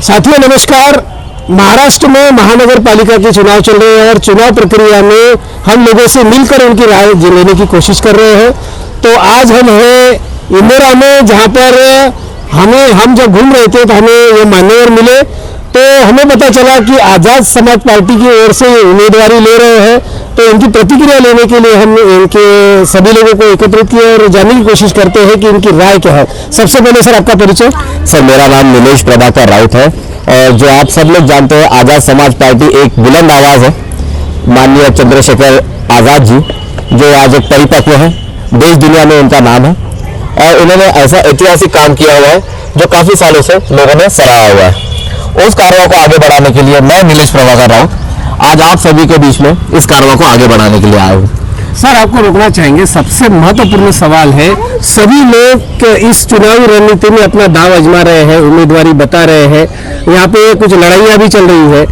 साथियों नमस्कार। महाराष्ट्र में महानगर पालिका के चुनाव चल रहे हैं और चुनाव प्रक्रिया में हम लोगों से मिलकर उनकी राय लेने की कोशिश कर रहे हैं। तो आज हम हैं इंदिरा में, जहां पर हम जब घूम रहे थे तो हमें ये मान्यवर मिले, तो हमें पता चला कि आज़ाद समाज पार्टी की ओर से उम्मीदवारी ले रहे हैं। तो इनकी प्रतिक्रिया लेने के लिए हम इनके सभी लोगों को एकत्रित किया और जानने की कोशिश करते हैं कि इनकी राय क्या है। सबसे पहले सर आपका परिचय। सर मेरा नाम नीलेश प्रभाकर राउत है और जो आप सब लोग जानते हैं आज़ाद समाज पार्टी एक बुलंद आवाज़ है। माननीय चंद्रशेखर आज़ाद जी जो आज एक परिपक्व है, देश दुनिया में उनका नाम है और उन्होंने ऐसा ऐतिहासिक काम किया हुआ है जो काफ़ी सालों से लोगों ने सराहा हुआ है। उस कार्यों को आगे बढ़ाने के लिए मैं नीलेश प्रभाकर राउत आज आप सभी के बीच में इस कार्यों को आगे बढ़ाने के लिए आया हूँ। सर आपको रोकना चाहेंगे, सबसे महत्वपूर्ण सवाल है, सभी लोग इस चुनावी रणनीति में अपना दाव आजमा रहे हैं, उम्मीदवारी बता रहे हैं, यहाँ पे कुछ लड़ाइयाँ भी चल रही है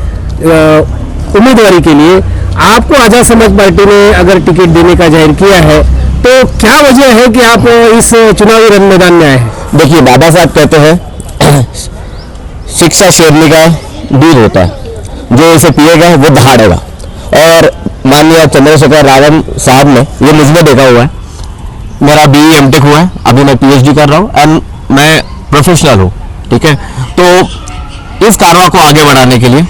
उम्मीदवारी के लिए। आपको आज़ाद समाज पार्टी ने अगर टिकट देने का जाहिर किया है तो क्या वजह है कि आप इस चुनावी रण मैदान में आए हैं? देखिए, बाबा साहब कहते हैं शिक्षा शेरनी का दूध होता है, जो इसे पिएगा वो दहाड़ेगा। और माननीय चंद्रशेखर रावत साहब ने ये मुझमें देखा हुआ है। मेरा BE MTech हुआ है, अभी मैं PhD कर रहा हूँ एंड मैं प्रोफेशनल हूँ, ठीक है। तो इस कार्रवाई को आगे बढ़ाने के लिए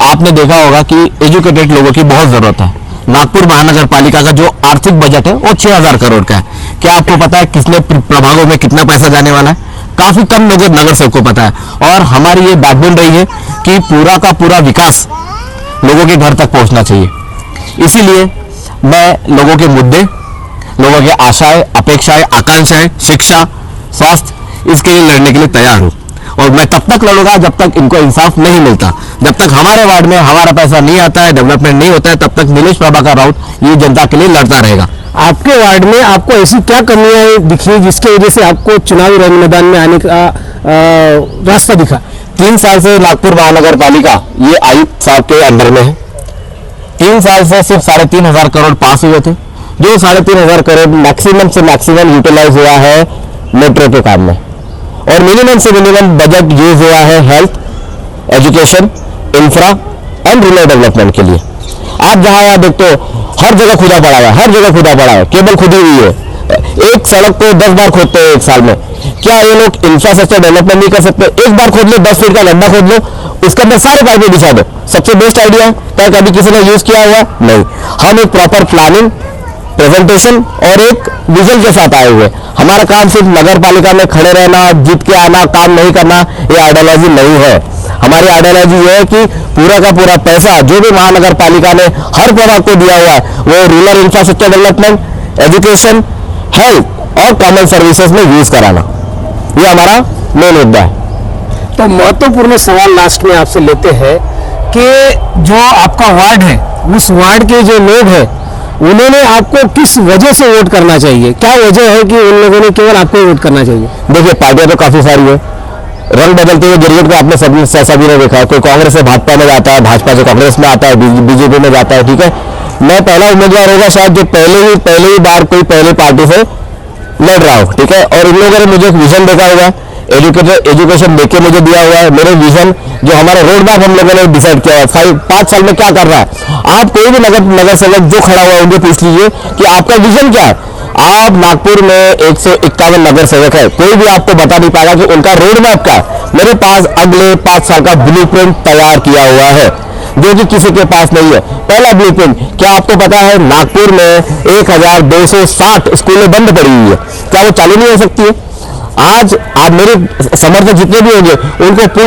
आपने देखा होगा कि एजुकेटेड लोगों की बहुत ज़रूरत है। नागपुर महानगर पालिका का जो आर्थिक बजट है वो 6000 करोड़ का है। क्या आपको पता है किसने प्रभागों में कितना पैसा जाने वाला है? काफ़ी कम लोगों नगर सेवक को पता है। और हमारी ये बैकबोन रही है कि पूरा का पूरा विकास लोगों के घर तक पहुंचना चाहिए। इसीलिए मैं लोगों के मुद्दे, लोगों के आशाएं, अपेक्षाएं, आकांक्षाएं, शिक्षा, स्वास्थ्य, इसके लिए लड़ने के लिए तैयार हूं। और मैं तब तक लड़ूंगा जब तक इनको इंसाफ नहीं मिलता। जब तक हमारे वार्ड में हमारा पैसा नहीं आता है, डेवलपमेंट नहीं होता है, तब तक नीलेश प्रभाकर राउत ये जनता के लिए लड़ता रहेगा। आपके वार्ड में आपको ऐसी क्या कमियां दिखी जिसकी वजह से आपको चुनावी रण मैदान में आने का रास्ता दिखा? 3 साल से नागपुर महानगर पालिका ये आयुक्त साहब के अंडर में है। 3 साल से सिर्फ 3500 करोड़ पास हुए थे, जो 3500 करोड़ मैक्सिमम से मैक्सिमम यूटिलाइज हुआ है मेट्रो के काम में, और मिनिमम से मिनिमम बजट यूज हुआ है health, education, infra and rural development के लिए। आप जहां यहाँ देखते हो हर जगह खुदा पड़ा है, हर जगह खुदा पड़ा है, केबल खुदी हुई है। एक सड़क को 10 बार खोदते हैं एक साल में। क्या ये लोग इंफ्रास्ट्रक्चर डेवलपमेंट नहीं कर सकते? एक बार खोद लो, 10 फीट का गड्ढा खोद लो, उसके अंदर सारे पाइपें बिछा दो। सबसे बेस्ट आइडिया है, क्या कभी किसी ने यूज किया हुआ? नहीं। हम एक प्रॉपर प्लानिंग, प्रेजेंटेशन और एक विजन के साथ आए हुए। हमारा काम सिर्फ नगर पालिका में खड़े रहना, जीत के आना, काम नहीं करना, ये आइडियोलॉजी नहीं है। हमारी आइडियोलॉजी ये है कि पूरा का पूरा पैसा जो भी महानगर पालिका ने हर प्रभाग को दिया हुआ है वो rural infrastructure development, education, health और कॉमन सर्विसेज में यूज कराना, ये हमारा मेन मुद्दा है। तो महत्वपूर्ण सवाल लास्ट में आपसे लेते हैं कि जो आपका वार्ड है, उस वार्ड के जो लोग हैं उन्होंने आपको किस वजह से वोट करना चाहिए? क्या वजह है कि उन लोगों ने केवल आपको वोट करना चाहिए? देखिए, पार्टियां तो काफी सारी है, रंग बदलते हुए गिरगिट को आपने सभी ने देखा है। कोई कांग्रेस से भाजपा में जाता है, भाजपा से कांग्रेस में आता है, बीजेपी में जाता है, ठीक है। मैं पहला उम्मीदवार होगा शायद जो पहले ही बार कोई पहले पार्टी से लड़ रहा हो, ठीक है। और इन लोगों ने मुझे एक विजन देखा हुआ है, एजुकेशन देख के मुझे दिया हुआ है। मेरे विजन जो हमारा रोड मैप हम लोगों ने डिसाइड किया है 5 साल में क्या कर रहा है। आप कोई भी नगर सेवक जो खड़ा हुआ है उनसे पूछ लीजिए कि आपका विजन क्या है। आप नागपुर में 151 नगर सेवक है, कोई भी आपको बता नहीं पाएगा कि उनका रोड मैप क्या है। मेरे पास अगले 5 साल का ब्लूप्रिंट तैयार किया हुआ है जो कि किसी के पास नहीं है। पहला ब्लूप्रिंट, क्या आपको पता है नागपुर में 1260 स्कूलें बंद पड़ी हुई है? क्या वो चालू नहीं हो सकती है? आज आप मेरे समर्थक जितने भी होंगे उनको